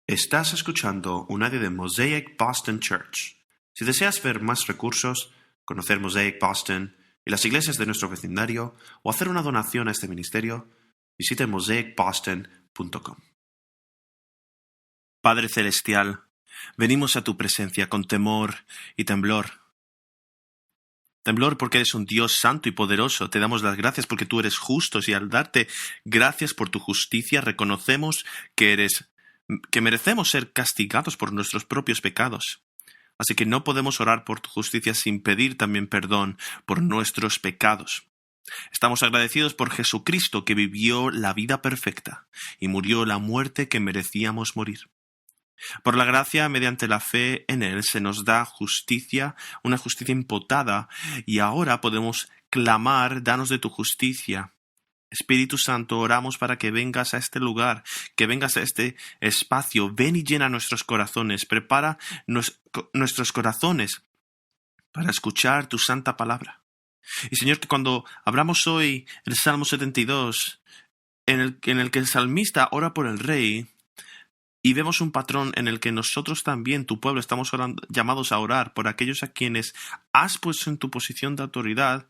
Estás escuchando un audio de Mosaic Boston Church. Si deseas ver más recursos, conocer Mosaic Boston y las iglesias de nuestro vecindario o hacer una donación a este ministerio, visite mosaicboston.com. Padre Celestial, venimos a tu presencia con temor y temblor. Temblor porque eres un Dios santo y poderoso. Te damos las gracias porque tú eres justo y al darte gracias por tu justicia reconocemos que merecemos ser castigados por nuestros propios pecados. Así que no podemos orar por tu justicia sin pedir también perdón por nuestros pecados. Estamos agradecidos por Jesucristo que vivió la vida perfecta y murió la muerte que merecíamos morir. Por la gracia, mediante la fe en Él, se nos da justicia, una justicia imputada, y ahora podemos clamar, danos de tu justicia. Espíritu Santo, oramos para que vengas a este lugar, que vengas a este espacio, ven y llena nuestros corazones, prepara nuestros corazones para escuchar tu santa palabra. Y Señor, que cuando abramos hoy el Salmo 72, en el que el salmista ora por el rey, y vemos un patrón en el que nosotros también, tu pueblo, estamos llamados a orar por aquellos a quienes has puesto en tu posición de autoridad.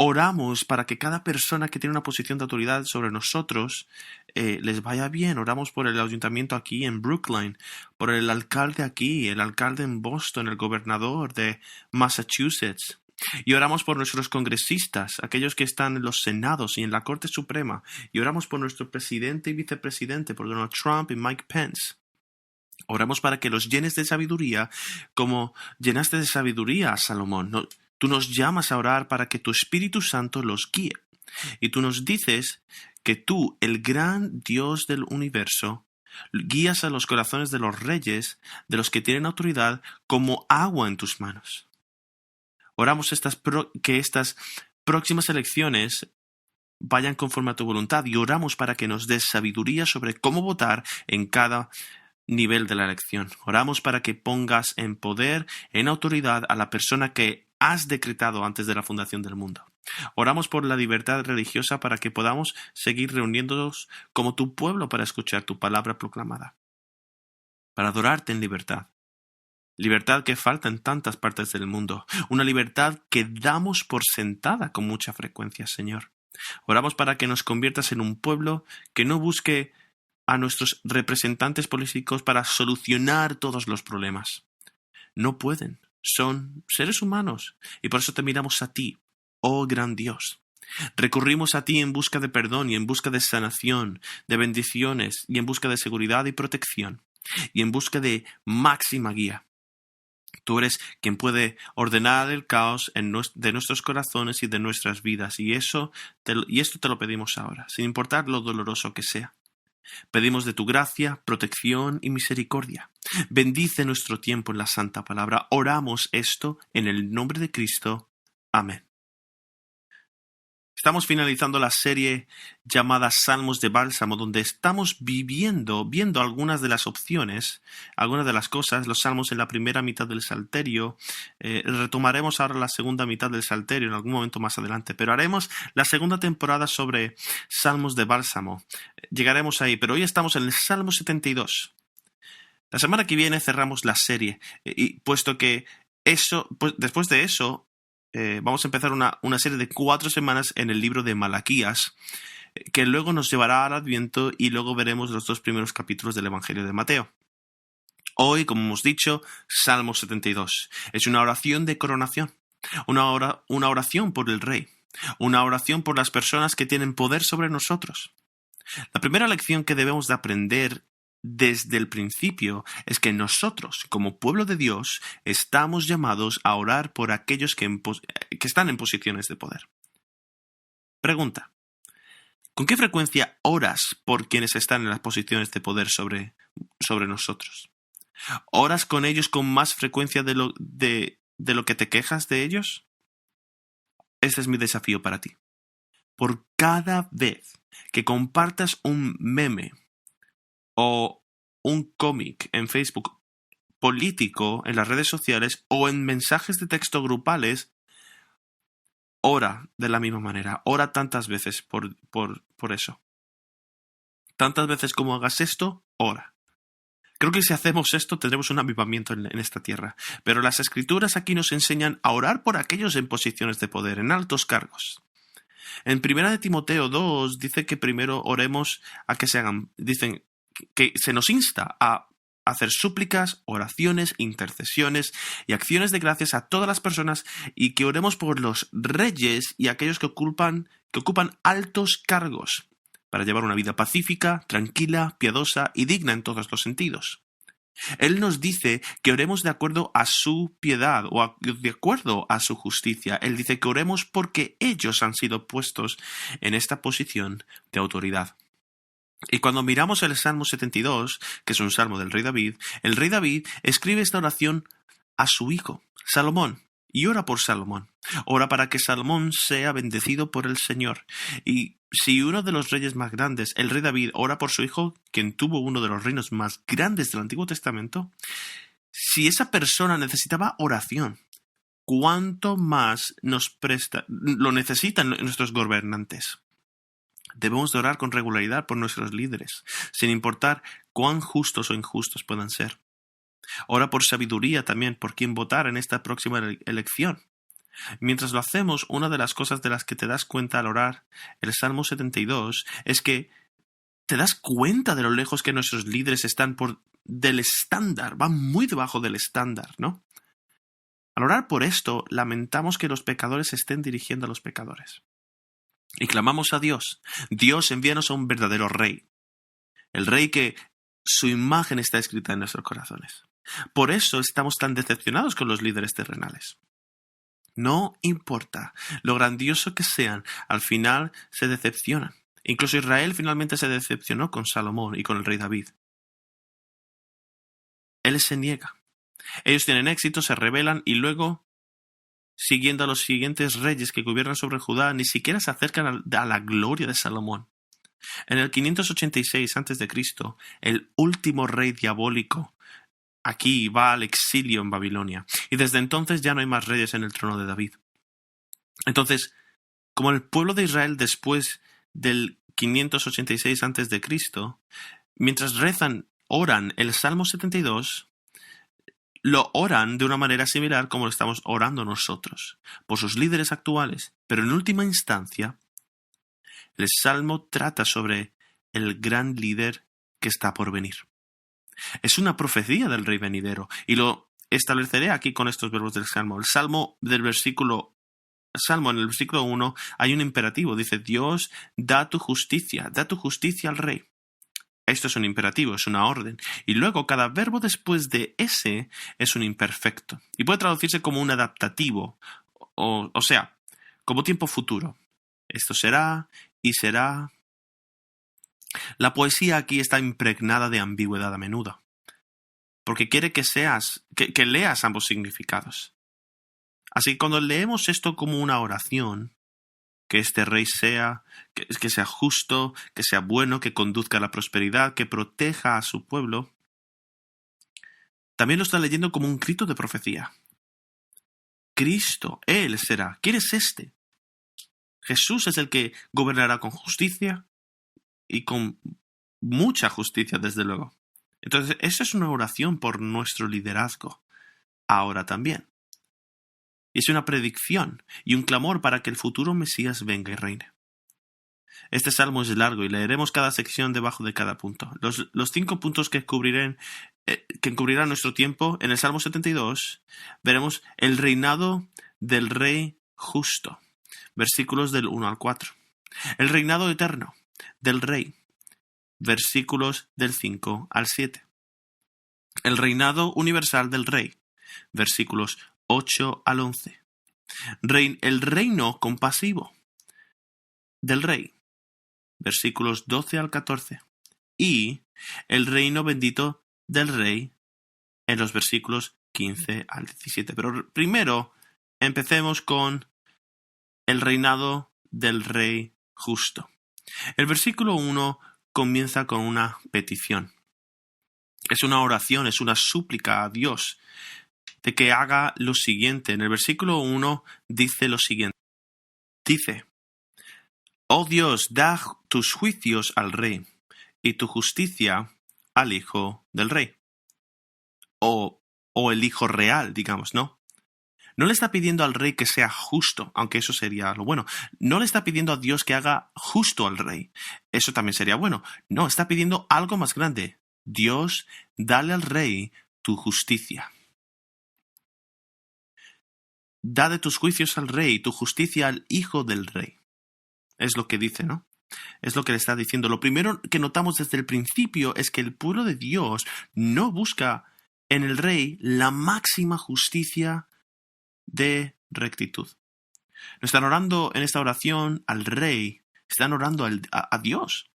Oramos para que cada persona que tiene una posición de autoridad sobre nosotros les vaya bien. Oramos por el ayuntamiento aquí en Brookline, por el alcalde aquí, el alcalde en Boston, el gobernador de Massachusetts. Y oramos por nuestros congresistas, aquellos que están en los senados y en la Corte Suprema. Y oramos por nuestro presidente y vicepresidente, por Donald Trump y Mike Pence. Oramos para que los llenes de sabiduría, como llenaste de sabiduría a Salomón. Tú nos llamas a orar para que tu Espíritu Santo los guíe. Y tú nos dices que tú, el gran Dios del universo, guías a los corazones de los reyes, de los que tienen autoridad, como agua en tus manos. Oramos que estas próximas elecciones vayan conforme a tu voluntad y oramos para que nos des sabiduría sobre cómo votar en cada nivel de la elección. Oramos para que pongas en poder, en autoridad a la persona que has decretado antes de la fundación del mundo. Oramos por la libertad religiosa para que podamos seguir reuniéndonos como tu pueblo para escuchar tu palabra proclamada, para adorarte en libertad. Libertad que falta en tantas partes del mundo. Una libertad que damos por sentada con mucha frecuencia, Señor. Oramos para que nos conviertas en un pueblo que no busque a nuestros representantes políticos para solucionar todos los problemas. No pueden. Son seres humanos. Y por eso te miramos a ti, oh gran Dios. Recurrimos a ti en busca de perdón y en busca de sanación, de bendiciones y en busca de seguridad y protección y en busca de máxima guía. Tú eres quien puede ordenar el caos de nuestros corazones y de nuestras vidas. Y esto te lo pedimos ahora, sin importar lo doloroso que sea. Pedimos de tu gracia, protección y misericordia. Bendice nuestro tiempo en la santa palabra. Oramos esto en el nombre de Cristo. Amén. Estamos finalizando la serie llamada Salmos de Bálsamo, donde estamos viendo algunas de las opciones, algunas de las cosas, los salmos en la primera mitad del Salterio. Retomaremos ahora la segunda mitad del Salterio en algún momento más adelante, pero haremos la segunda temporada sobre Salmos de Bálsamo. Llegaremos ahí, pero hoy estamos en el Salmo 72. La semana que viene cerramos la serie, y puesto que después de eso, vamos a empezar una serie de 4 semanas en el libro de Malaquías, que luego nos llevará al Adviento y luego veremos los 2 primeros capítulos del Evangelio de Mateo. Hoy, como hemos dicho, Salmo 72. Es una oración de coronación, una oración por el Rey, una oración por las personas que tienen poder sobre nosotros. La primera lección que debemos de aprender desde el principio es que nosotros, como pueblo de Dios, estamos llamados a orar por aquellos que están en posiciones de poder. Pregunta: ¿con qué frecuencia oras por quienes están en las posiciones de poder sobre nosotros? ¿Oras con ellos con más frecuencia de lo que te quejas de ellos? Este es mi desafío para ti. Por cada vez que compartas un meme o un cómic en Facebook político, en las redes sociales o en mensajes de texto grupales, ora de la misma manera. Ora tantas veces por eso. Tantas veces como hagas esto, ora. Creo que si hacemos esto tendremos un avivamiento en esta tierra. Pero las Escrituras aquí nos enseñan a orar por aquellos en posiciones de poder, en altos cargos. En 1 de Timoteo 2 dice que primero oremos a que se hagan, dicen que se nos insta a hacer súplicas, oraciones, intercesiones y acciones de gracias a todas las personas y que oremos por los reyes y aquellos que ocupan altos cargos para llevar una vida pacífica, tranquila, piadosa y digna en todos los sentidos. Él nos dice que oremos de acuerdo a su piedad o de acuerdo a su justicia. Él dice que oremos porque ellos han sido puestos en esta posición de autoridad. Y cuando miramos el Salmo 72, que es un salmo del rey David, el rey David escribe esta oración a su hijo, Salomón, y ora por Salomón. Ora para que Salomón sea bendecido por el Señor. Y si uno de los reyes más grandes, el rey David, ora por su hijo, quien tuvo uno de los reinos más grandes del Antiguo Testamento, si esa persona necesitaba oración, ¿cuánto más lo necesitan nuestros gobernantes? Debemos de orar con regularidad por nuestros líderes, sin importar cuán justos o injustos puedan ser. Ora por sabiduría también por quién votar en esta próxima elección. Mientras lo hacemos, una de las cosas de las que te das cuenta al orar el Salmo 72 es que te das cuenta de lo lejos que nuestros líderes están del estándar, van muy debajo del estándar, ¿no? Al orar por esto, lamentamos que los pecadores estén dirigiendo a los pecadores. Y clamamos a Dios. Dios, envíanos a un verdadero rey. El rey que su imagen está escrita en nuestros corazones. Por eso estamos tan decepcionados con los líderes terrenales. No importa lo grandioso que sean, al final se decepcionan. Incluso Israel finalmente se decepcionó con Salomón y con el rey David. Él se niega. Ellos tienen éxito, se rebelan y luego, siguiendo a los siguientes reyes que gobiernan sobre Judá, ni siquiera se acercan a la gloria de Salomón. En el 586 a.C., el último rey diabólico aquí va al exilio en Babilonia, y desde entonces ya no hay más reyes en el trono de David. Entonces, como el pueblo de Israel después del 586 a.C., mientras oran el Salmo 72, lo oran de una manera similar como lo estamos orando nosotros, por sus líderes actuales, pero en última instancia, el Salmo trata sobre el gran líder que está por venir. Es una profecía del rey venidero, y lo estableceré aquí con estos verbos del Salmo. El Salmo en el versículo 1 hay un imperativo, dice: Dios, da tu justicia al rey. Esto es un imperativo, es una orden. Y luego cada verbo después de ese es un imperfecto. Y puede traducirse como un adaptativo, o sea, como tiempo futuro. Esto será y será. La poesía aquí está impregnada de ambigüedad a menudo, porque quiere que leas ambos significados. Así que cuando leemos esto como una oración, que este rey que sea justo, que sea bueno, que conduzca a la prosperidad, que proteja a su pueblo, también lo está leyendo como un grito de profecía. Cristo, Él será. ¿Quién es este? Jesús es el que gobernará con justicia y con mucha justicia, desde luego. Entonces, esa es una oración por nuestro liderazgo, ahora también. Es una predicción y un clamor para que el futuro Mesías venga y reine. Este salmo es largo y leeremos cada sección debajo de cada punto. Los 5 puntos que cubrirán nuestro tiempo en el Salmo 72, veremos el reinado del rey justo, versículos del 1 al 4. El reinado eterno del rey, versículos del 5 al 7. El reinado universal del rey, versículos 8 al 11. El reino compasivo del rey, versículos 12 al 14. Y el reino bendito del rey en los versículos 15 al 17. Pero primero empecemos con el reinado del rey justo. El versículo 1 comienza con una petición. Es una oración, es una súplica a Dios de que haga lo siguiente. En el versículo 1 dice lo siguiente. Dice: Oh Dios, da tus juicios al rey y tu justicia al hijo del rey. o el hijo real, digamos, ¿no? No le está pidiendo al rey que sea justo, aunque eso sería lo bueno. No le está pidiendo a Dios que haga justo al rey. Eso también sería bueno. No, está pidiendo algo más grande. Dios, dale al rey tu justicia. Da de tus juicios al rey, tu justicia al hijo del rey. Es lo que dice, ¿no? Es lo que le está diciendo. Lo primero que notamos desde el principio es que el pueblo de Dios no busca en el rey la máxima justicia de rectitud. No están orando en esta oración al rey, están orando a Dios.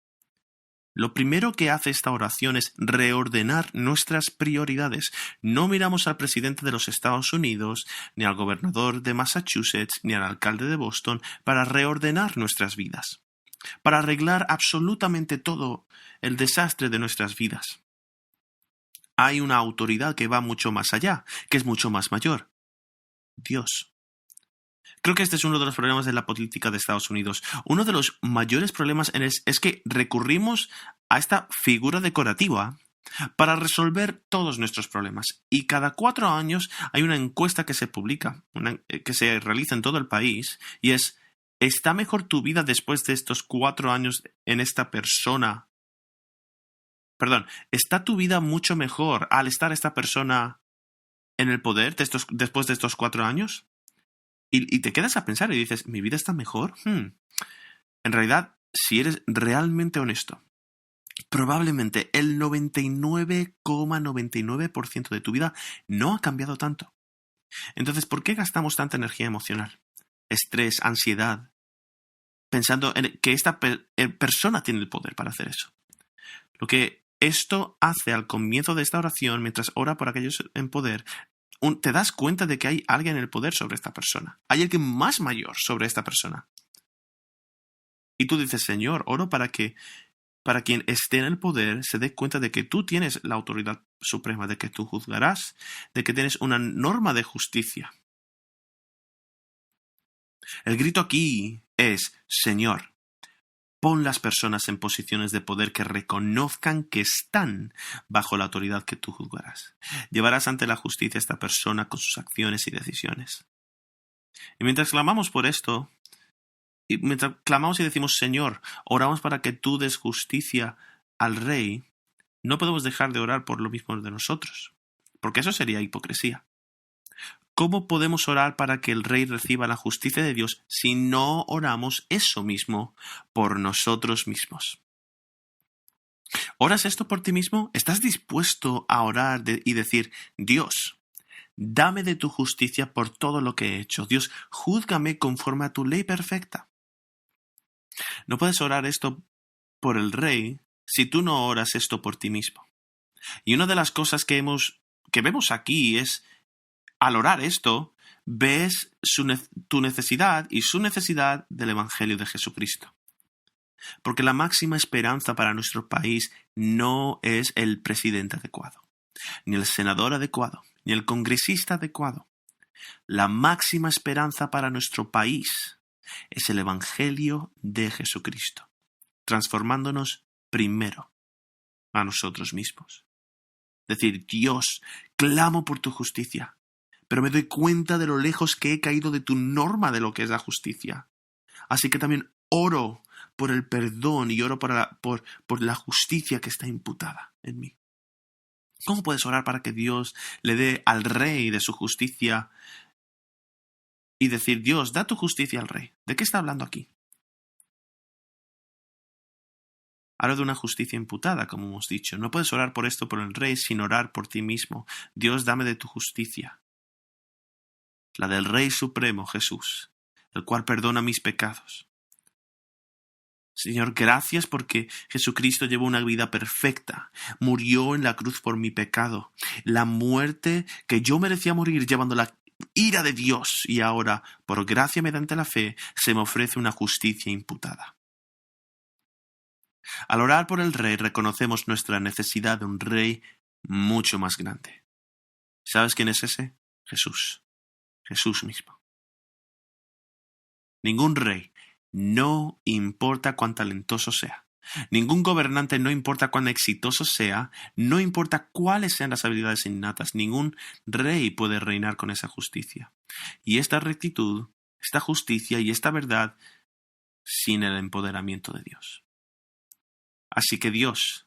Lo primero que hace esta oración es reordenar nuestras prioridades. No miramos al presidente de los Estados Unidos, ni al gobernador de Massachusetts, ni al alcalde de Boston para reordenar nuestras vidas, para arreglar absolutamente todo el desastre de nuestras vidas. Hay una autoridad que va mucho más allá, que es mucho más mayor. Dios. Creo que este es uno de los problemas de la política de Estados Unidos. Uno de los mayores problemas es que recurrimos a esta figura decorativa para resolver todos nuestros problemas. Y cada 4 años hay una encuesta que se publica, que se realiza en todo el país, y es, ¿está mejor tu vida después de estos 4 años en esta persona? Perdón, ¿está tu vida mucho mejor al estar esta persona en el poder después de estos 4 años? Y te quedas a pensar y dices, ¿mi vida está mejor? En realidad, si eres realmente honesto, probablemente el 99,99% de tu vida no ha cambiado tanto. Entonces, ¿por qué gastamos tanta energía emocional? Estrés, ansiedad, pensando en que esta persona tiene el poder para hacer eso. Lo que esto hace al comienzo de esta oración, mientras ora por aquellos en poder, te das cuenta de que hay alguien en el poder sobre esta persona. Hay alguien más mayor sobre esta persona. Y tú dices, Señor, oro para quien esté en el poder se dé cuenta de que tú tienes la autoridad suprema, de que tú juzgarás, de que tienes una norma de justicia. El grito aquí es, Señor, pon las personas en posiciones de poder que reconozcan que están bajo la autoridad que tú juzgarás. Llevarás ante la justicia a esta persona con sus acciones y decisiones. Y mientras clamamos por esto, y mientras clamamos y decimos, Señor, oramos para que tú des justicia al rey, no podemos dejar de orar por lo mismo de nosotros, porque eso sería hipocresía. ¿Cómo podemos orar para que el rey reciba la justicia de Dios si no oramos eso mismo por nosotros mismos? ¿Oras esto por ti mismo? ¿Estás dispuesto a orar y decir, Dios, dame de tu justicia por todo lo que he hecho? Dios, júzgame conforme a tu ley perfecta. No puedes orar esto por el rey si tú no oras esto por ti mismo. Y una de las cosas que vemos aquí es, al orar esto, ves tu necesidad y su necesidad del Evangelio de Jesucristo. Porque la máxima esperanza para nuestro país no es el presidente adecuado, ni el senador adecuado, ni el congresista adecuado. La máxima esperanza para nuestro país es el Evangelio de Jesucristo, transformándonos primero a nosotros mismos. Decir, Dios, clamo por tu justicia, pero me doy cuenta de lo lejos que he caído de tu norma de lo que es la justicia. Así que también oro por el perdón y oro por la justicia que está imputada en mí. ¿Cómo puedes orar para que Dios le dé al rey de su justicia y decir, Dios, da tu justicia al rey? ¿De qué está hablando aquí? Habla de una justicia imputada, como hemos dicho. No puedes orar por esto por el rey sin orar por ti mismo. Dios, dame de tu justicia. La del Rey Supremo, Jesús, el cual perdona mis pecados. Señor, gracias porque Jesucristo llevó una vida perfecta, murió en la cruz por mi pecado, la muerte que yo merecía morir llevando la ira de Dios, y ahora, por gracia mediante la fe, se me ofrece una justicia imputada. Al orar por el Rey reconocemos nuestra necesidad de un Rey mucho más grande. ¿Sabes quién es ese? Jesús. Jesús mismo. Ningún rey, no importa cuán talentoso sea, Ningún gobernante, no importa cuán exitoso sea, no importa cuáles sean las habilidades innatas, ningún rey puede reinar con esa justicia. Y esta rectitud, esta justicia y esta verdad sin el empoderamiento de Dios. Así que Dios,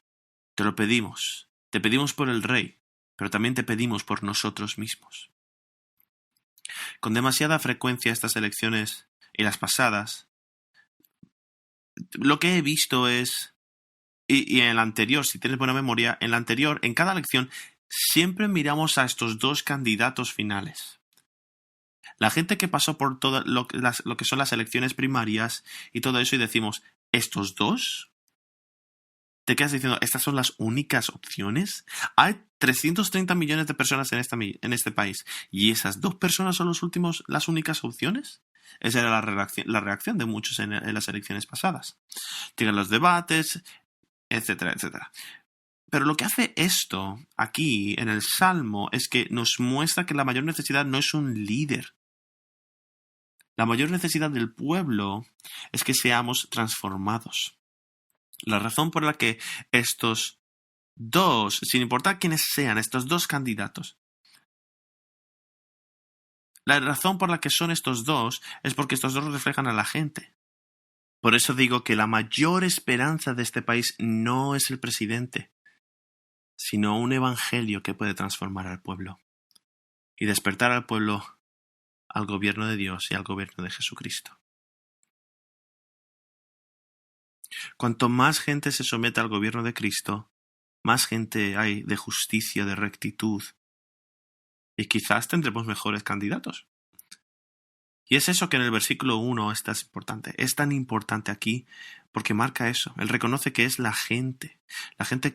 te lo pedimos. Te pedimos por el rey, pero también te pedimos por nosotros mismos. Con demasiada frecuencia estas elecciones y las pasadas, lo que he visto es, y en la anterior, si tienes buena memoria, en la anterior, en cada elección, siempre miramos a estos dos candidatos finales. La gente que pasó por todo lo que son las elecciones primarias y todo eso y decimos, ¿estos dos? ¿Te quedas diciendo, estas son las únicas opciones? Hay 330 millones de personas en este país y esas dos personas son las únicas opciones. Esa era la reacción de muchos en las elecciones pasadas. Llegan los debates, etcétera, etcétera. Pero lo que hace esto aquí en el Salmo es que nos muestra que la mayor necesidad no es un líder. La mayor necesidad del pueblo es que seamos transformados. La razón por la que estos dos, sin importar quiénes sean, estos dos candidatos, la razón por la que son estos dos es porque estos dos reflejan a la gente. Por eso digo que la mayor esperanza de este país no es el presidente, sino un evangelio que puede transformar al pueblo y despertar al pueblo al gobierno de Dios y al gobierno de Jesucristo. Cuanto más gente se somete al gobierno de Cristo, más gente hay de justicia, de rectitud, y quizás tendremos mejores candidatos. Y es eso que en el versículo 1 es tan importante aquí, porque marca eso. Él reconoce que es la gente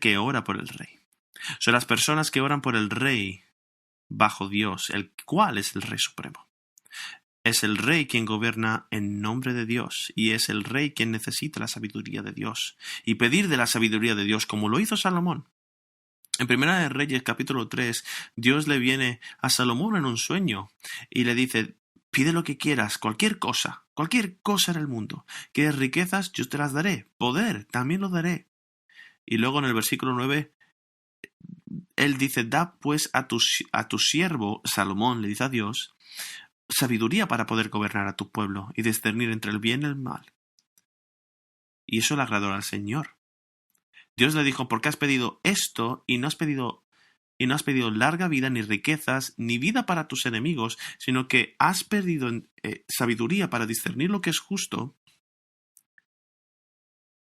que ora por el rey. Son las personas que oran por el rey bajo Dios, el cual es el rey supremo. Es el rey quien gobierna en nombre de Dios, y es el rey quien necesita la sabiduría de Dios, y pedir de la sabiduría de Dios, como lo hizo Salomón. En Primera de Reyes, capítulo 3, Dios le viene a Salomón en un sueño, y le dice, pide lo que quieras, cualquier cosa en el mundo. ¿Quieres riquezas? Yo te las daré. Poder, también lo daré. Y luego en el versículo 9, él dice, da pues a tu siervo, Salomón, le dice a Dios, sabiduría para poder gobernar a tu pueblo y discernir entre el bien y el mal. Y eso le agradó al Señor. Dios le dijo, ¿por qué has pedido esto y no has pedido larga vida, ni riquezas, ni vida para tus enemigos, sino que has pedido sabiduría para discernir lo que es justo?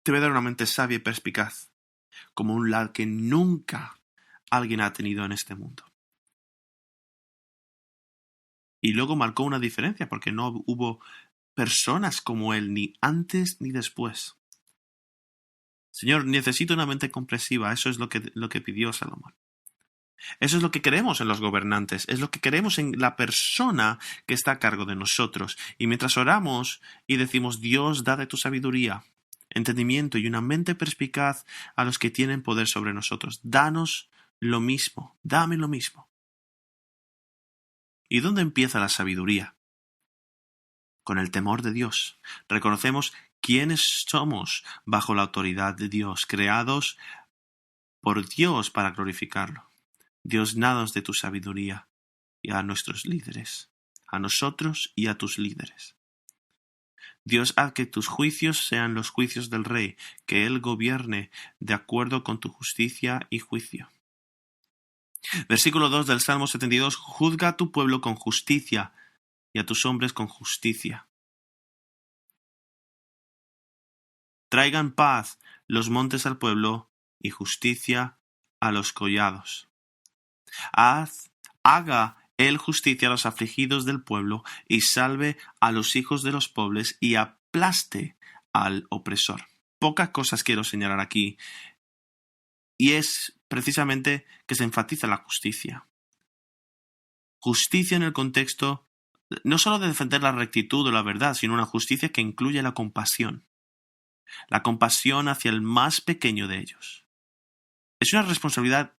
Te voy a dar una mente sabia y perspicaz, como un lad que nunca alguien ha tenido en este mundo. Y luego marcó una diferencia, porque no hubo personas como él, ni antes ni después. Señor, necesito una mente comprensiva. Eso es lo que pidió Salomón. Eso es lo que queremos en los gobernantes, es lo que queremos en la persona que está a cargo de nosotros. Y mientras oramos y decimos, Dios, da de tu sabiduría, entendimiento y una mente perspicaz a los que tienen poder sobre nosotros. Danos lo mismo, dame lo mismo. ¿Y dónde empieza la sabiduría? Con el temor de Dios. Reconocemos quiénes somos bajo la autoridad de Dios, creados por Dios para glorificarlo. Dios, danos de tu sabiduría y a nuestros líderes, a nosotros y a tus líderes. Dios, haz que tus juicios sean los juicios del Rey, que Él gobierne de acuerdo con tu justicia y juicio. Versículo 2 del Salmo 72. Juzga a tu pueblo con justicia y a tus hombres con justicia. Traigan paz los montes al pueblo y justicia a los collados. Haga él justicia a los afligidos del pueblo y salve a los hijos de los pobres y aplaste al opresor. Pocas cosas quiero señalar aquí, y es precisamente que se enfatiza la justicia. Justicia en el contexto no solo de defender la rectitud o la verdad, sino una justicia que incluye la compasión. La compasión hacia el más pequeño de ellos. Es una responsabilidad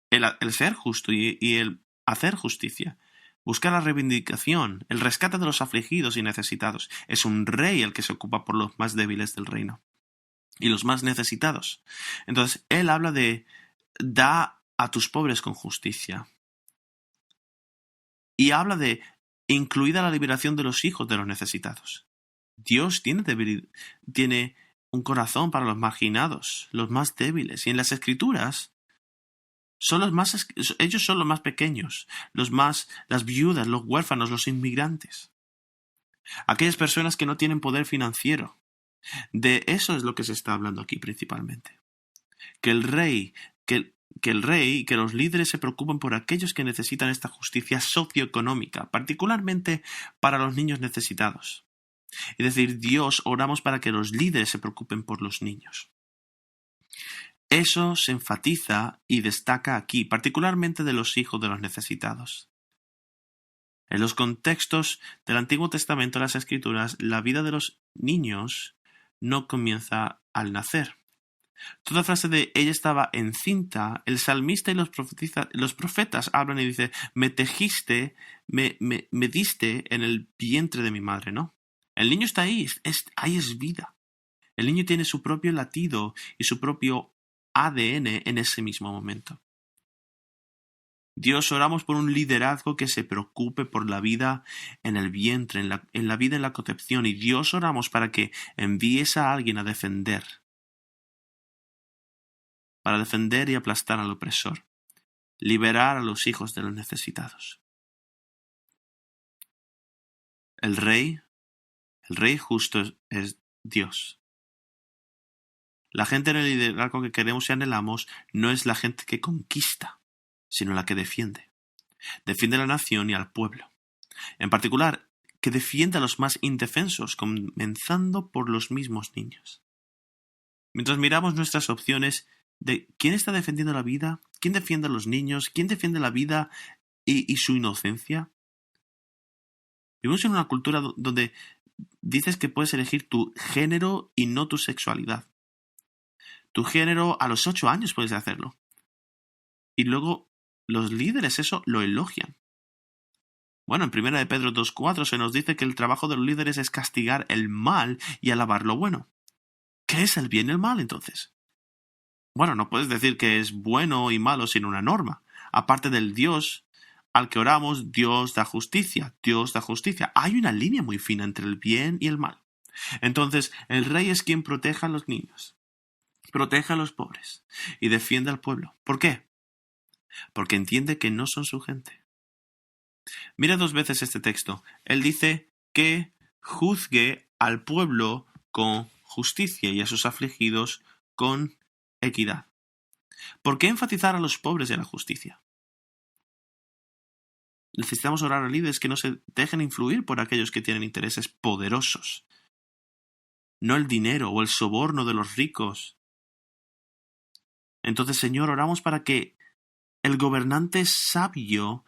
el ser justo y el hacer justicia. Buscar la reivindicación, el rescate de los afligidos y necesitados. Es un rey el que se ocupa por los más débiles del reino. y los más necesitados. Entonces, él habla de da a tus pobres con justicia. Y habla de incluida la liberación de los hijos de los necesitados. Dios tiene un corazón para los marginados, los más débiles. Y en las Escrituras, ellos son los más pequeños, las viudas, los huérfanos, los inmigrantes. Aquellas personas que no tienen poder financiero. De eso es lo que se está hablando aquí principalmente. Que el rey y que los líderes se preocupen por aquellos que necesitan esta justicia socioeconómica, particularmente para los niños necesitados. Es decir, Dios, oramos para que los líderes se preocupen por los niños. Eso se enfatiza y destaca aquí, particularmente de los hijos de los necesitados. En los contextos del Antiguo Testamento de las Escrituras, la vida de los niños no comienza al nacer. Toda frase de ella estaba encinta, el salmista y los profetas hablan y dicen, me tejiste, me diste en el vientre de mi madre, ¿no? El niño está ahí, ahí es vida. El niño tiene su propio latido y su propio ADN en ese mismo momento. Dios, oramos por un liderazgo que se preocupe por la vida en el vientre, en la vida en la concepción. Y Dios, oramos para que envíes a alguien a defender. Para defender y aplastar al opresor. Liberar a los hijos de los necesitados. El rey justo es Dios. La gente en el liderazgo que queremos y anhelamos no es la gente que conquista, sino la que defiende. Defiende a la nación y al pueblo. En particular, que defiende a los más indefensos, comenzando por los mismos niños. Mientras miramos nuestras opciones de quién está defendiendo la vida, quién defiende a los niños, quién defiende la vida y su inocencia. Vivimos en una cultura donde dices que puedes elegir tu género y no tu sexualidad. Tu género a los 8 años puedes hacerlo. Y luego los líderes eso lo elogian. Bueno, en 1 de Pedro 2:4 se nos dice que el trabajo de los líderes es castigar el mal y alabar lo bueno. ¿Qué es el bien y el mal entonces? Bueno, no puedes decir que es bueno y malo sin una norma. Aparte del Dios al que oramos, Dios da justicia. Dios da justicia. Hay una línea muy fina entre el bien y el mal. Entonces, el rey es quien protege a los niños, protege a los pobres y defiende al pueblo. ¿Por qué? Porque entiende que no son su gente. Mira 2 veces este texto. Él dice que juzgue al pueblo con justicia y a sus afligidos con equidad. ¿Por qué enfatizar a los pobres y a la justicia? Necesitamos orar a líderes que no se dejen influir por aquellos que tienen intereses poderosos. No el dinero o el soborno de los ricos. Entonces, Señor, oramos para que el gobernante sabio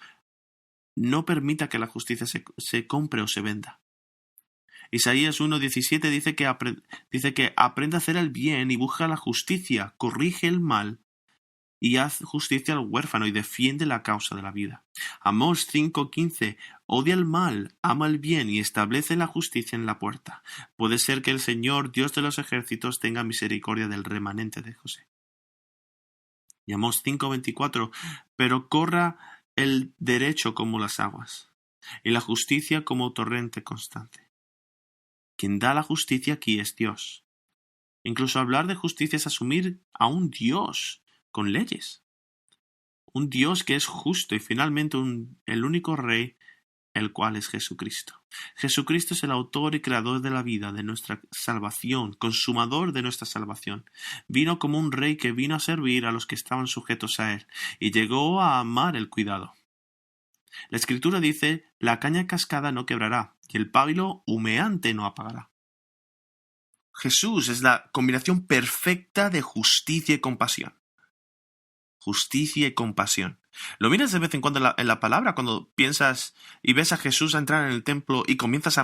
no permita que la justicia se compre o se venda. Isaías 1:17 dice que aprende a hacer el bien y busca la justicia, corrige el mal y haz justicia al huérfano y defiende la causa de la vida. Amós 5:15 odia el mal, ama el bien y establece la justicia en la puerta. Puede ser que el Señor, Dios de los ejércitos, tenga misericordia del remanente de José. Y Amós 5:24 pero corra el derecho como las aguas y la justicia como torrente constante. Quien da la justicia aquí es Dios. Incluso hablar de justicia es asumir a un Dios con leyes. Un Dios que es justo y finalmente el único rey, el cual es Jesucristo. Jesucristo es el autor y creador de la vida, de nuestra salvación, consumador de nuestra salvación. Vino como un rey que vino a servir a los que estaban sujetos a él y llegó a amar el cuidado. La Escritura dice, la caña cascada no quebrará y el pábilo humeante no apagará. Jesús es la combinación perfecta de justicia y compasión. Justicia y compasión. Lo miras de vez en cuando en la palabra cuando piensas y ves a Jesús entrar en el templo y comienzas a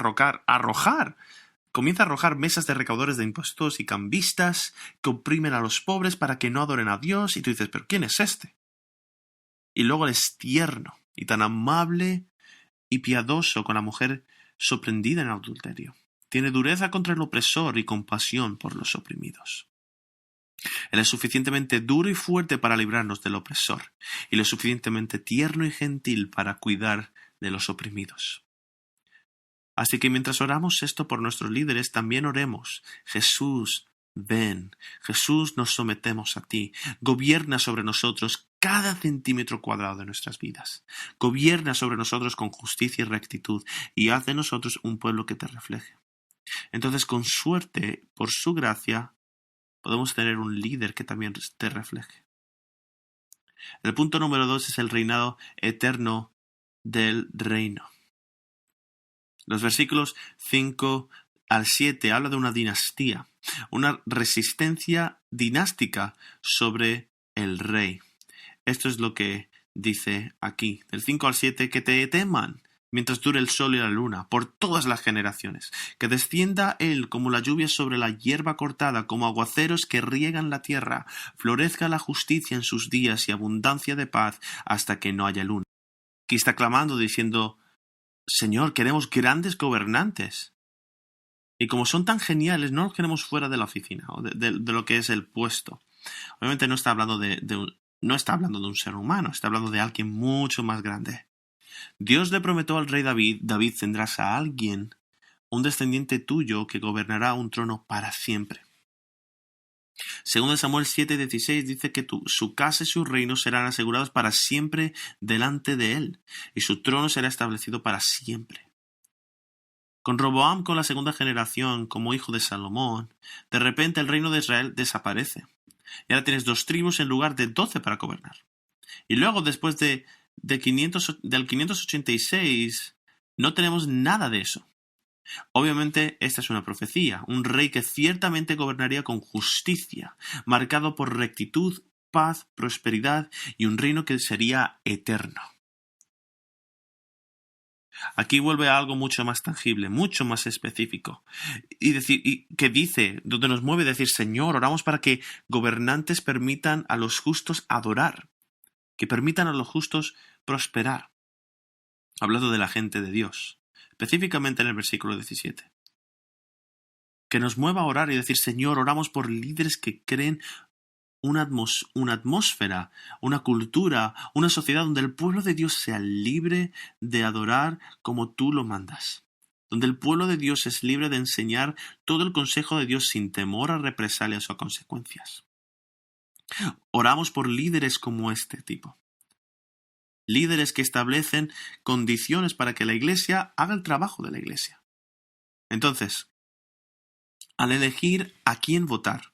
comienza a arrojar mesas de recaudadores de impuestos y cambistas que oprimen a los pobres para que no adoren a Dios y tú dices, ¿pero quién es este? Y luego es tierno y tan amable y piadoso con la mujer sorprendida en adulterio. Tiene dureza contra el opresor y compasión por los oprimidos. Él es suficientemente duro y fuerte para librarnos del opresor, y lo suficientemente tierno y gentil para cuidar de los oprimidos. Así que mientras oramos esto por nuestros líderes, también oremos: Jesús, ven. Jesús, nos sometemos a ti. Gobierna sobre nosotros cada centímetro cuadrado de nuestras vidas. Gobierna sobre nosotros con justicia y rectitud, y haz de nosotros un pueblo que te refleje. Entonces, con suerte, por su gracia, podemos tener un líder que también te refleje. El punto número 2 es el reinado eterno del reino. Los versículos 5 al 7 habla de una dinastía, una resistencia dinástica sobre el rey. Esto es lo que dice aquí, del 5 al 7, que te teman mientras dure el sol y la luna, por todas las generaciones, que descienda él como la lluvia sobre la hierba cortada, como aguaceros que riegan la tierra, florezca la justicia en sus días y abundancia de paz hasta que no haya luna. Aquí está clamando diciendo: Señor, queremos grandes gobernantes. Y como son tan geniales, no los queremos fuera de la oficina o de lo que es el puesto. Obviamente no está hablando no está hablando de un ser humano, está hablando de alguien mucho más grande. Dios le prometió al rey David: David, tendrás a alguien, un descendiente tuyo, que gobernará un trono para siempre. Según Samuel 7:16 dice que su casa y su reino serán asegurados para siempre delante de él, y su trono será establecido para siempre. Con Roboam, con la segunda generación, como hijo de Salomón, de repente el reino de Israel desaparece. Y ahora tienes 2 tribus en lugar de 12 para gobernar. Y luego, después del 586, no tenemos nada de eso. Obviamente, esta es una profecía, un rey que ciertamente gobernaría con justicia, marcado por rectitud, paz, prosperidad y un reino que sería eterno. Aquí vuelve a algo mucho más tangible, mucho más específico. Donde nos mueve decir: Señor, oramos para que gobernantes permitan a los justos adorar, que permitan a los justos prosperar. Hablando de la gente de Dios, específicamente en el versículo 17. Que nos mueva a orar y decir: Señor, oramos por líderes que creen una atmósfera, una cultura, una sociedad donde el pueblo de Dios sea libre de adorar como tú lo mandas. Donde el pueblo de Dios es libre de enseñar todo el consejo de Dios sin temor a represalias o a consecuencias. Oramos por líderes como este tipo. Líderes que establecen condiciones para que la iglesia haga el trabajo de la iglesia. Entonces, al elegir a quién votar,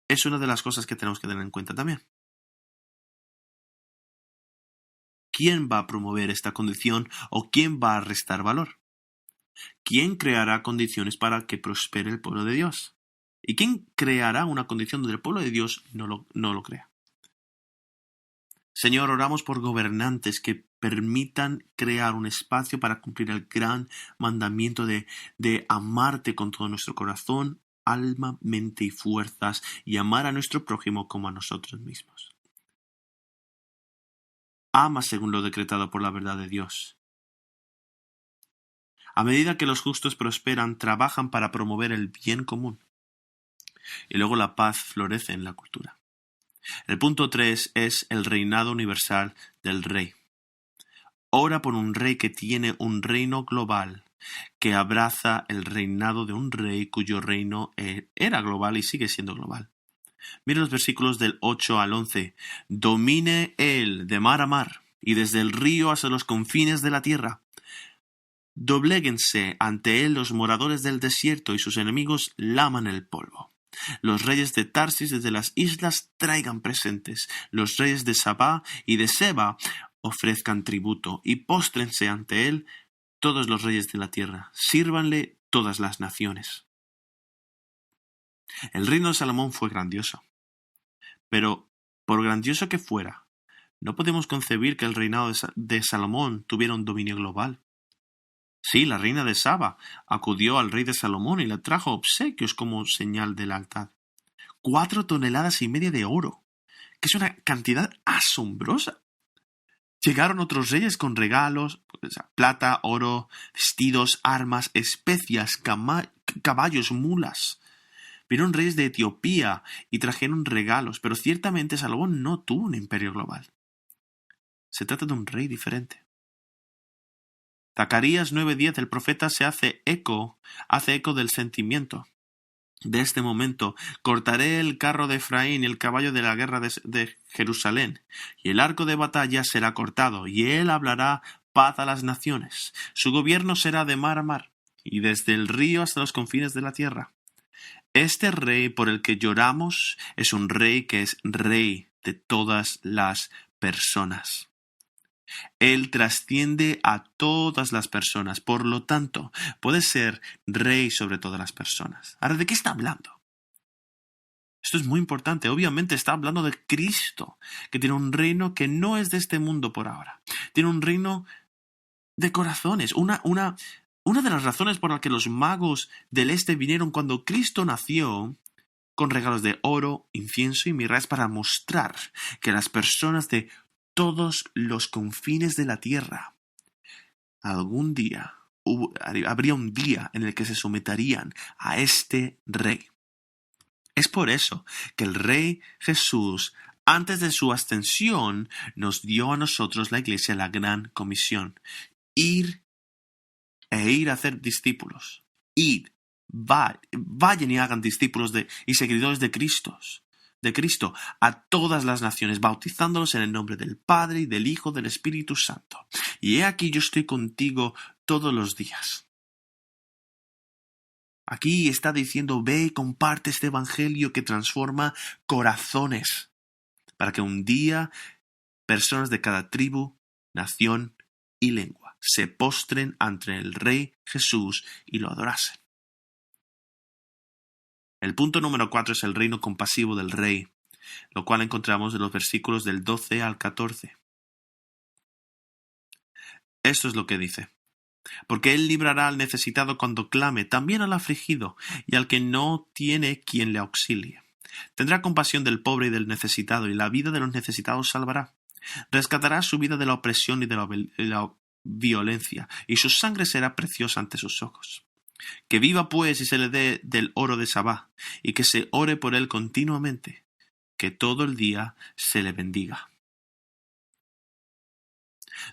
es una de las cosas que tenemos que tener en cuenta también. ¿Quién va a promover esta condición o quién va a restar valor? ¿Quién creará condiciones para que prospere el pueblo de Dios? ¿Y quién creará una condición donde el pueblo de Dios no lo crea? Señor, oramos por gobernantes que permitan crear un espacio para cumplir el gran mandamiento de amarte con todo nuestro corazón, alma, mente y fuerzas, y amar a nuestro prójimo como a nosotros mismos. Ama según lo decretado por la verdad de Dios. A medida que los justos prosperan, trabajan para promover el bien común. Y luego la paz florece en la cultura. El punto 3 es el reinado universal del rey. Ora por un rey que tiene un reino global, que abraza el reinado de un rey cuyo reino era global y sigue siendo global. Mira los versículos del 8 al 11. Domine él de mar a mar, y desde el río hasta los confines de la tierra. Dobléguense ante él los moradores del desierto, y sus enemigos laman el polvo. Los reyes de Tarsis desde las islas traigan presentes. Los reyes de Sabá y de Seba ofrezcan tributo, y póstrense ante él todos los reyes de la tierra. Sírvanle todas las naciones. El reino de Salomón fue grandioso, pero por grandioso que fuera, no podemos concebir que el reinado de Salomón tuviera un dominio global. Sí, la reina de Saba acudió al rey de Salomón y le trajo obsequios como señal de lealtad. 4,5 toneladas de oro, que es una cantidad asombrosa. Llegaron otros reyes con regalos, plata, oro, vestidos, armas, especias, caballos, mulas. Vieron reyes de Etiopía y trajeron regalos, pero ciertamente Salomón no tuvo un imperio global. Se trata de un rey diferente. Zacarías 9:10, el profeta se hace eco del sentimiento. De este momento cortaré el carro de Efraín y el caballo de la guerra de Jerusalén, y el arco de batalla será cortado, y él hablará paz a las naciones. Su gobierno será de mar a mar, y desde el río hasta los confines de la tierra. Este rey por el que lloramos es un rey que es rey de todas las personas. Él trasciende a todas las personas, por lo tanto, puede ser rey sobre todas las personas. Ahora, ¿de qué está hablando? Esto es muy importante. Obviamente está hablando de Cristo, que tiene un reino que no es de este mundo por ahora. Tiene un reino de corazones. Una de las razones por las que los magos del este vinieron cuando Cristo nació con regalos de oro, incienso y mirra es para mostrar que las personas de todos los confines de la tierra algún día habría un día en el que se someterían a este rey. Es por eso que el Rey Jesús, antes de su ascensión, nos dio a nosotros, la Iglesia, la gran comisión. Ir a hacer discípulos. Vayan y hagan discípulos y seguidores de Cristo a todas las naciones, bautizándolos en el nombre del Padre y del Hijo y del Espíritu Santo. Y he aquí yo estoy contigo todos los días. Aquí está diciendo, ve y comparte este evangelio que transforma corazones, para que un día personas de cada tribu, nación y lengua se postren ante el Rey Jesús y lo adorasen. El punto número 4 es el reino compasivo del Rey, lo cual encontramos en los versículos del 12 al 14. Esto es lo que dice. Porque él librará al necesitado cuando clame, también al afligido y al que no tiene quien le auxilie. Tendrá compasión del pobre y del necesitado, y la vida de los necesitados salvará. Rescatará su vida de la opresión y de la violencia, y su sangre será preciosa ante sus ojos. Que viva pues y se le dé del oro de Sabá, y que se ore por él continuamente, que todo el día se le bendiga.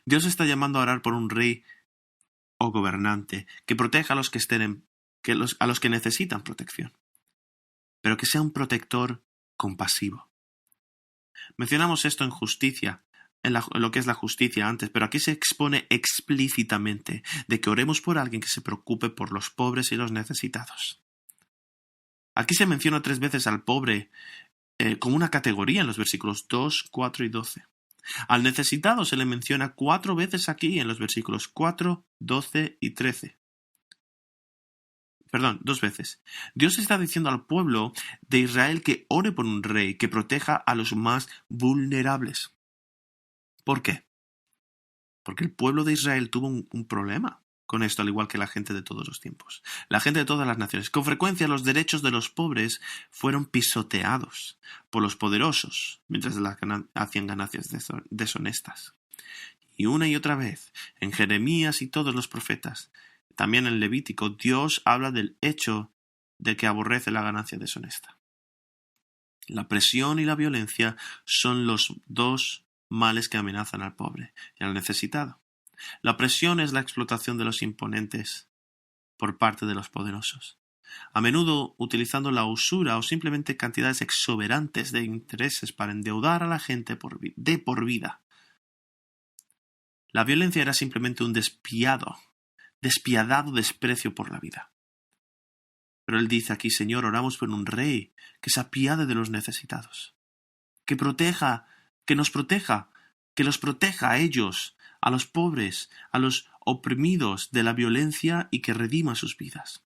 Dios está llamando a orar por un rey o gobernante que proteja a los que a los que necesitan protección, pero que sea un protector compasivo. Mencionamos esto en justicia, en lo que es la justicia antes, pero aquí se expone explícitamente de que oremos por alguien que se preocupe por los pobres y los necesitados. Aquí se menciona 3 veces al pobre como una categoría en los versículos 2, 4 y 12. Al necesitado se le menciona 4 veces aquí en los versículos 4, 12 y 13. Perdón, 2 veces. Dios está diciendo al pueblo de Israel que ore por un rey que proteja a los más vulnerables. ¿Por qué? Porque el pueblo de Israel tuvo un problema con esto, al igual que la gente de todos los tiempos. La gente de todas las naciones. Con frecuencia los derechos de los pobres fueron pisoteados por los poderosos, mientras hacían ganancias deshonestas. Y una y otra vez, en Jeremías y todos los profetas, también en Levítico, Dios habla del hecho de que aborrece la ganancia deshonesta. La presión y la violencia son los 2 males que amenazan al pobre y al necesitado. La presión es la explotación de los imponentes por parte de los poderosos, a menudo utilizando la usura o simplemente cantidades exuberantes de intereses para endeudar a la gente de por vida. La violencia era simplemente un despiadado desprecio por la vida. Pero él dice aquí, Señor, oramos por un rey que se apiade de los necesitados, que nos proteja, que los proteja a ellos, a los pobres, a los oprimidos de la violencia y que redima sus vidas.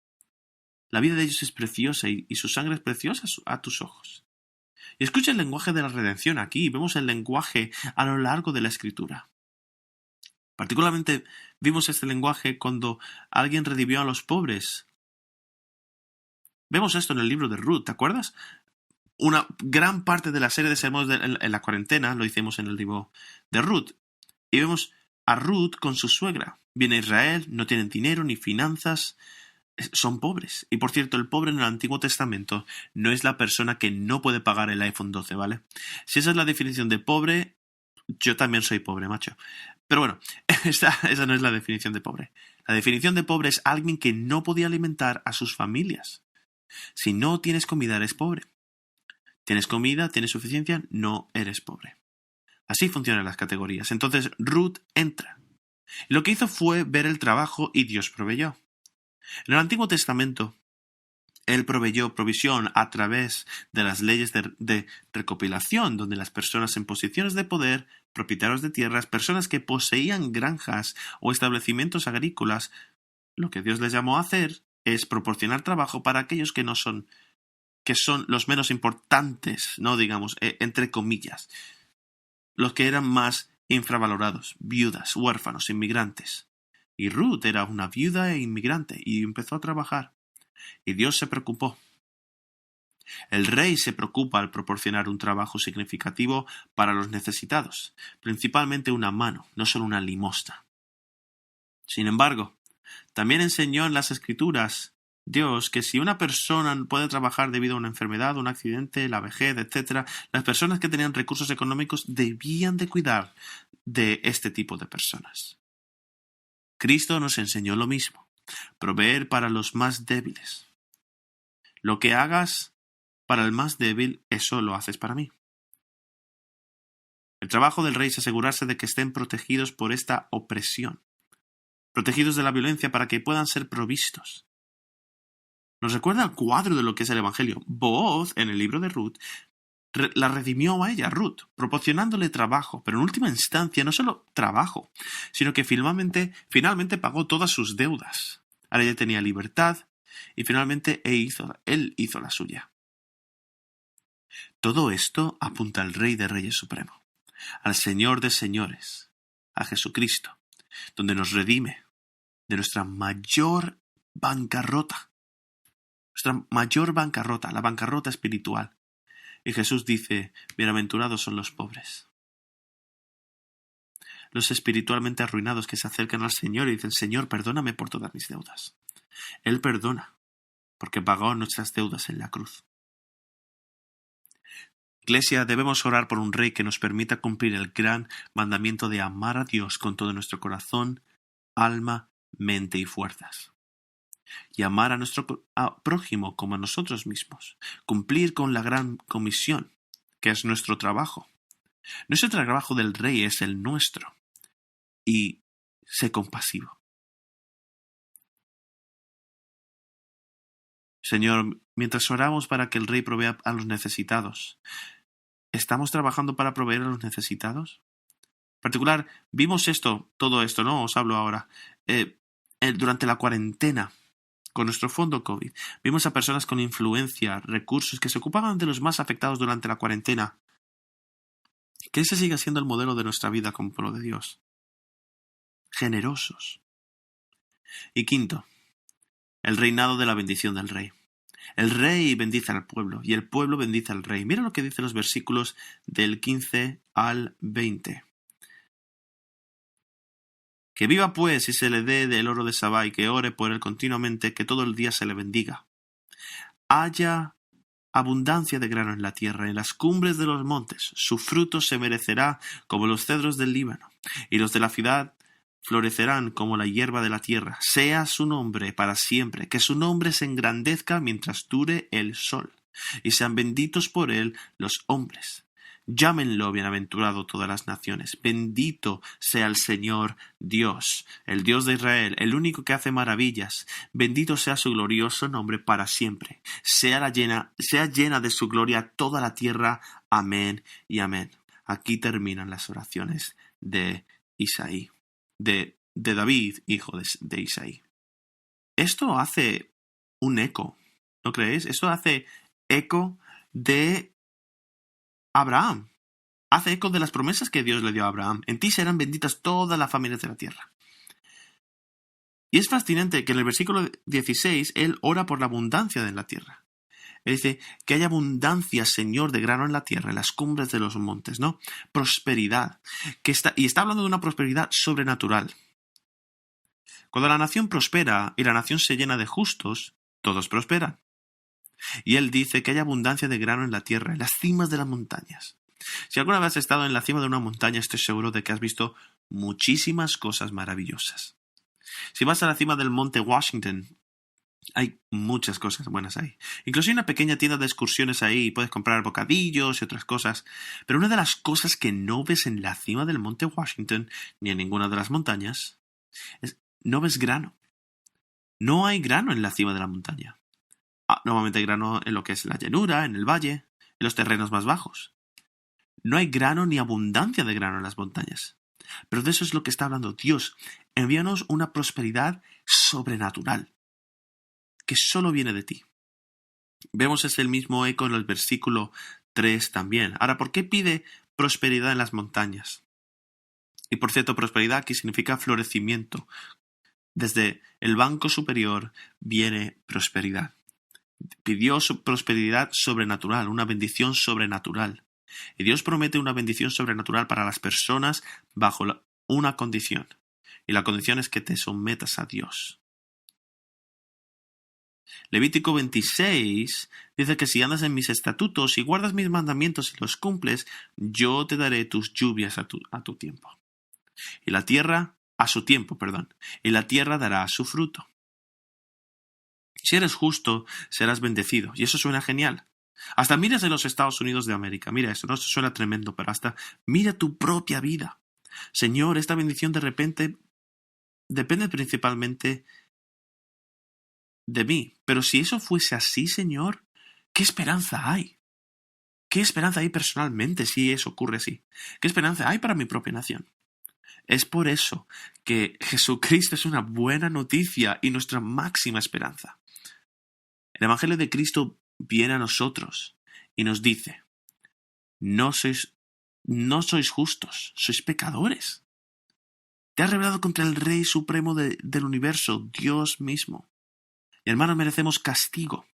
La vida de ellos es preciosa y su sangre es preciosa a tus ojos. Y escucha el lenguaje de la redención aquí, vemos el lenguaje a lo largo de la Escritura. Particularmente vimos este lenguaje cuando alguien redimió a los pobres. Vemos esto en el libro de Ruth, ¿te acuerdas? Una gran parte de la serie de sermones en la cuarentena lo hicimos en el libro de Ruth. Y vemos a Ruth con su suegra. Viene a Israel, no tienen dinero ni finanzas, son pobres. Y por cierto, el pobre en el Antiguo Testamento no es la persona que no puede pagar el iPhone 12, ¿vale? Si esa es la definición de pobre, yo también soy pobre, macho. Pero bueno, esa no es la definición de pobre. La definición de pobre es alguien que no podía alimentar a sus familias. Si no tienes comida, eres pobre. Tienes comida, tienes suficiencia, no eres pobre. Así funcionan las categorías. Entonces Ruth entra. Y lo que hizo fue ver el trabajo y Dios proveyó. En el Antiguo Testamento, Él proveyó provisión a través de las leyes de recopilación, donde las personas en posiciones de poder, propietarios de tierras, personas que poseían granjas o establecimientos agrícolas, lo que Dios les llamó a hacer es proporcionar trabajo para aquellos que son los menos importantes, no digamos, entre comillas, los que eran más infravalorados, viudas, huérfanos, inmigrantes. Y Ruth era una viuda e inmigrante y empezó a trabajar. Y Dios se preocupó. El rey se preocupa al proporcionar un trabajo significativo para los necesitados, principalmente una mano, no solo una limosna. Sin embargo, también enseñó en las Escrituras Dios que si una persona puede trabajar debido a una enfermedad, un accidente, la vejez, etc., las personas que tenían recursos económicos debían de cuidar de este tipo de personas. Cristo nos enseñó lo mismo, proveer para los más débiles. Lo que hagas para el más débil, eso lo haces para mí. El trabajo del rey es asegurarse de que estén protegidos por esta opresión, protegidos de la violencia para que puedan ser provistos. Nos recuerda el cuadro de lo que es el Evangelio. Booz, en el libro de Ruth, la redimió a ella, Ruth, proporcionándole trabajo, pero en última instancia no solo trabajo, sino que finalmente pagó todas sus deudas. Ahora ella tenía libertad y finalmente él hizo la suya. Todo esto apunta al Rey de Reyes Supremo, al Señor de Señores, a Jesucristo, donde nos redime de nuestra mayor bancarrota. La bancarrota espiritual. Y Jesús dice, bienaventurados son los pobres. Los espiritualmente arruinados que se acercan al Señor y dicen, Señor, perdóname por todas mis deudas. Él perdona, porque pagó nuestras deudas en la cruz. Iglesia, debemos orar por un rey que nos permita cumplir el gran mandamiento de amar a Dios con todo nuestro corazón, alma, mente y fuerzas. Y amar a nuestro prójimo como a nosotros mismos. Cumplir con la gran comisión, que es nuestro trabajo. No es el trabajo del rey, es el nuestro. Y sé compasivo. Señor, mientras oramos para que el rey provea a los necesitados, ¿estamos trabajando para proveer a los necesitados? En particular, vimos todo esto, ¿no? Os hablo ahora. Durante la cuarentena, con nuestro fondo COVID, vimos a personas con influencia, recursos, que se ocupaban de los más afectados durante la cuarentena. Que ese siga siendo el modelo de nuestra vida como pueblo de Dios. Generosos. Y quinto, el reinado de la bendición del rey. El rey bendice al pueblo y el pueblo bendice al rey. Mira lo que dicen los versículos del 15 al 20. Que viva pues y se le dé del oro de Sabá y que ore por él continuamente, que todo el día se le bendiga. Haya abundancia de grano en la tierra, en las cumbres de los montes. Su fruto se merecerá como los cedros del Líbano, y los de la ciudad florecerán como la hierba de la tierra. Sea su nombre para siempre, que su nombre se engrandezca mientras dure el sol, y sean benditos por él los hombres. Llámenlo bienaventurado todas las naciones. Bendito sea el Señor Dios, el Dios de Israel, el único que hace maravillas. Bendito sea su glorioso nombre para siempre. Sea llena de su gloria toda la tierra. Amén y amén. Aquí terminan las oraciones de Isaí, de David, hijo de Isaí. Esto hace un eco, ¿no creéis? Esto hace eco de Abraham. Hace eco de las promesas que Dios le dio a Abraham. En ti serán benditas todas las familias de la tierra. Y es fascinante que en el versículo 16 él ora por la abundancia de la tierra. Él dice que haya abundancia, Señor, de grano en la tierra, en las cumbres de los montes, ¿no? Prosperidad. Y está hablando de una prosperidad sobrenatural. Cuando la nación prospera y la nación se llena de justos, todos prosperan. Y él dice que haya abundancia de grano en la tierra, en las cimas de las montañas. Si alguna vez has estado en la cima de una montaña, estoy seguro de que has visto muchísimas cosas maravillosas. Si vas a la cima del monte Washington, hay muchas cosas buenas ahí. Incluso hay una pequeña tienda de excursiones ahí y puedes comprar bocadillos y otras cosas. Pero una de las cosas que no ves en la cima del monte Washington, ni en ninguna de las montañas, es no ves grano. No hay grano en la cima de la montaña. Normalmente hay grano en lo que es la llanura, en el valle, en los terrenos más bajos. No hay grano ni abundancia de grano en las montañas. Pero de eso es lo que está hablando Dios. Envíanos una prosperidad sobrenatural, que solo viene de ti. Vemos ese mismo eco en el versículo 3 también. Ahora, ¿por qué pide prosperidad en las montañas? Y por cierto, prosperidad aquí significa florecimiento. Desde el banco superior viene prosperidad. Pidió su prosperidad sobrenatural, una bendición sobrenatural. Y Dios promete una bendición sobrenatural para las personas bajo una condición. Y la condición es que te sometas a Dios. Levítico 26 dice que si andas en mis estatutos y guardas mis mandamientos y los cumples, yo te daré tus lluvias a tu tiempo. Y la tierra, a su tiempo, perdón. Y la tierra dará su fruto. Si eres justo, serás bendecido. Y eso suena genial. Hasta miras en los Estados Unidos de América. Mira esto, no esto suena tremendo, pero hasta mira tu propia vida. Señor, esta bendición de repente depende principalmente de mí. Pero si eso fuese así, Señor, ¿qué esperanza hay? ¿Qué esperanza hay personalmente si eso ocurre así? ¿Qué esperanza hay para mi propia nación? Es por eso que Jesucristo es una buena noticia y nuestra máxima esperanza. El Evangelio de Cristo viene a nosotros y nos dice, no sois justos, sois pecadores. Te has rebelado contra el Rey Supremo del universo, Dios mismo. Y hermanos, merecemos castigo,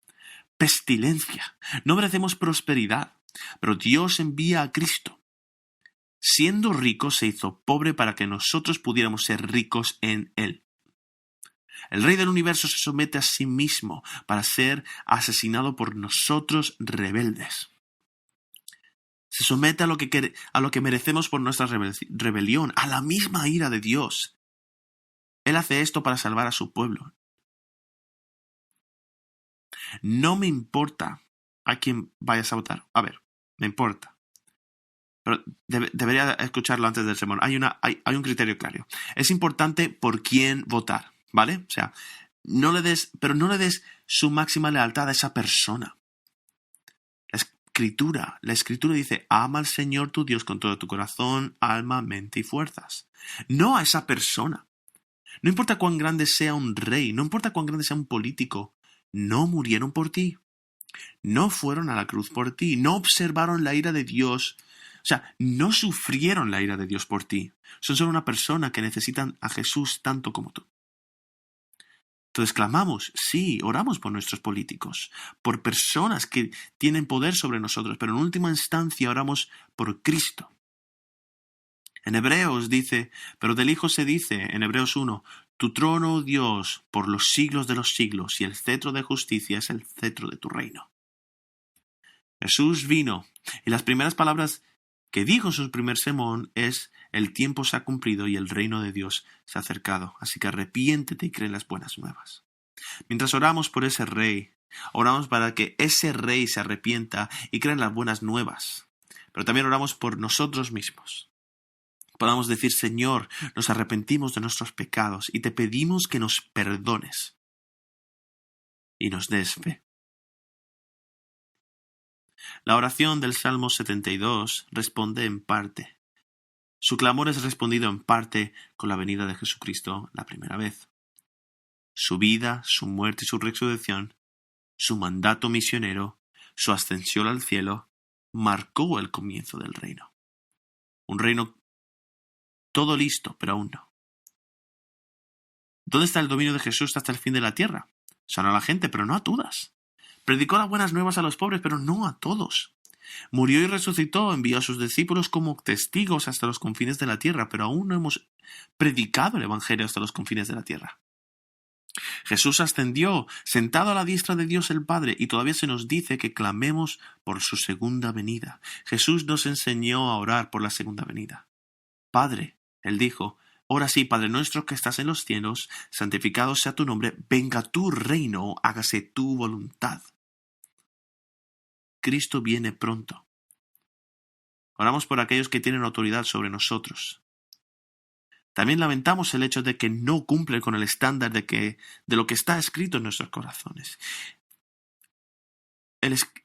pestilencia, no merecemos prosperidad, pero Dios envía a Cristo. Siendo rico se hizo pobre para que nosotros pudiéramos ser ricos en Él. El Rey del universo se somete a sí mismo para ser asesinado por nosotros rebeldes. Se somete a lo que merecemos por nuestra rebelión, a la misma ira de Dios. Él hace esto para salvar a su pueblo. No me importa a quién vayas a votar. A ver, me importa. Pero debería escucharlo antes del sermón. Hay un criterio claro. Es importante por quién votar, ¿vale? O sea, no le des su máxima lealtad a esa persona. La escritura dice, ama al Señor tu Dios con todo tu corazón, alma, mente y fuerzas. No a esa persona. No importa cuán grande sea un rey, no importa cuán grande sea un político, no murieron por ti. No fueron a la cruz por ti, no observaron la ira de Dios. O sea, no sufrieron la ira de Dios por ti. Son solo una persona que necesitan a Jesús tanto como tú. Entonces clamamos, sí, oramos por nuestros políticos, por personas que tienen poder sobre nosotros, pero en última instancia oramos por Cristo. En Hebreos dice, pero del Hijo se dice, en Hebreos 1, tu trono, oh Dios, por los siglos de los siglos, y el cetro de justicia es el cetro de tu reino. Jesús vino, y las primeras palabras que dijo en su primer sermón es, el tiempo se ha cumplido y el reino de Dios se ha acercado, así que arrepiéntete y cree en las buenas nuevas. Mientras oramos por ese rey, oramos para que ese rey se arrepienta y crea en las buenas nuevas, pero también oramos por nosotros mismos. Podamos decir, Señor, nos arrepentimos de nuestros pecados y te pedimos que nos perdones y nos des fe. La oración del Salmo 72 responde en parte. Su clamor es respondido en parte con la venida de Jesucristo la primera vez. Su vida, su muerte y su resurrección, su mandato misionero, su ascensión al cielo, marcó el comienzo del reino. Un reino todo listo, pero aún no. ¿Dónde está el dominio de Jesús hasta el fin de la tierra? Sana a la gente, pero no a todas. Predicó las buenas nuevas a los pobres, pero no a todos. Murió y resucitó, envió a sus discípulos como testigos hasta los confines de la tierra, pero aún no hemos predicado el Evangelio hasta los confines de la tierra. Jesús ascendió, sentado a la diestra de Dios el Padre, y todavía se nos dice que clamemos por su segunda venida. Jesús nos enseñó a orar por la segunda venida. Padre, él dijo, ora sí, Padre nuestro que estás en los cielos, santificado sea tu nombre, venga tu reino, hágase tu voluntad. Cristo viene pronto. Oramos por aquellos que tienen autoridad sobre nosotros. También lamentamos el hecho de que no cumplen con el estándar de lo que está escrito en nuestros corazones.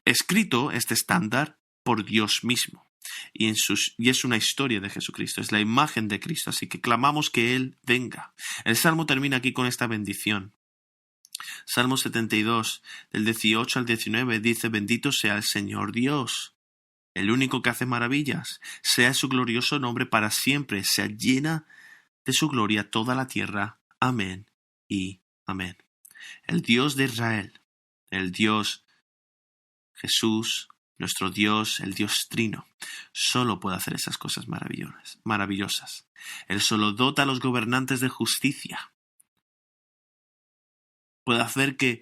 Escrito este estándar por Dios mismo. Y es una historia de Jesucristo, es la imagen de Cristo, así que clamamos que Él venga. El Salmo termina aquí con esta bendición. Salmo 72, del 18 al 19, dice: Bendito sea el Señor Dios, el único que hace maravillas, sea su glorioso nombre para siempre, sea llena de su gloria toda la tierra. Amén y amén. El Dios de Israel, el Dios Jesús, nuestro Dios, el Dios Trino, solo puede hacer esas cosas maravillosas. Él solo dota a los gobernantes de justicia. Puede hacer que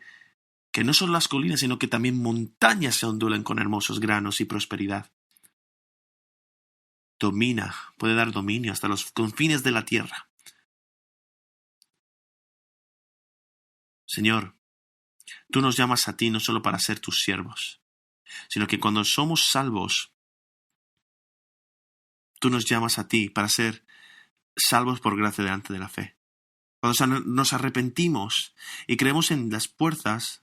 no solo las colinas, sino que también montañas se ondulen con hermosos granos y prosperidad. Puede dar dominio hasta los confines de la tierra. Señor, tú nos llamas a ti no solo para ser tus siervos, sino que cuando somos salvos, tú nos llamas a ti para ser salvos por gracia delante de la fe. Cuando nos arrepentimos y creemos en las fuerzas,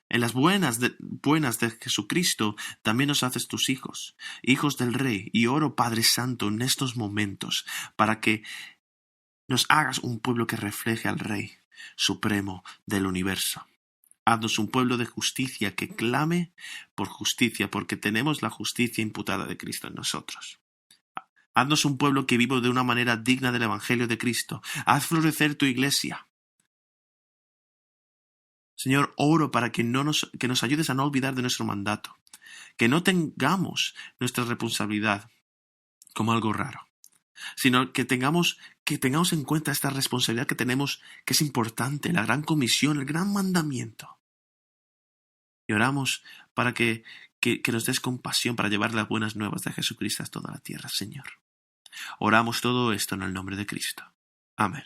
en las buenas de Jesucristo, también nos haces tus hijos, hijos del Rey. Y oro, Padre Santo, en estos momentos, para que nos hagas un pueblo que refleje al Rey Supremo del universo. Haznos un pueblo de justicia que clame por justicia, porque tenemos la justicia imputada de Cristo en nosotros. Haznos un pueblo que viva de una manera digna del Evangelio de Cristo. Haz florecer tu iglesia. Señor, oro para que nos ayudes a no olvidar de nuestro mandato, que no tengamos nuestra responsabilidad como algo raro, sino que tengamos en cuenta esta responsabilidad que tenemos, que es importante, la gran comisión, el gran mandamiento. Y oramos para que nos des compasión para llevar las buenas nuevas de Jesucristo a toda la tierra, Señor. Oramos todo esto en el nombre de Cristo. Amén.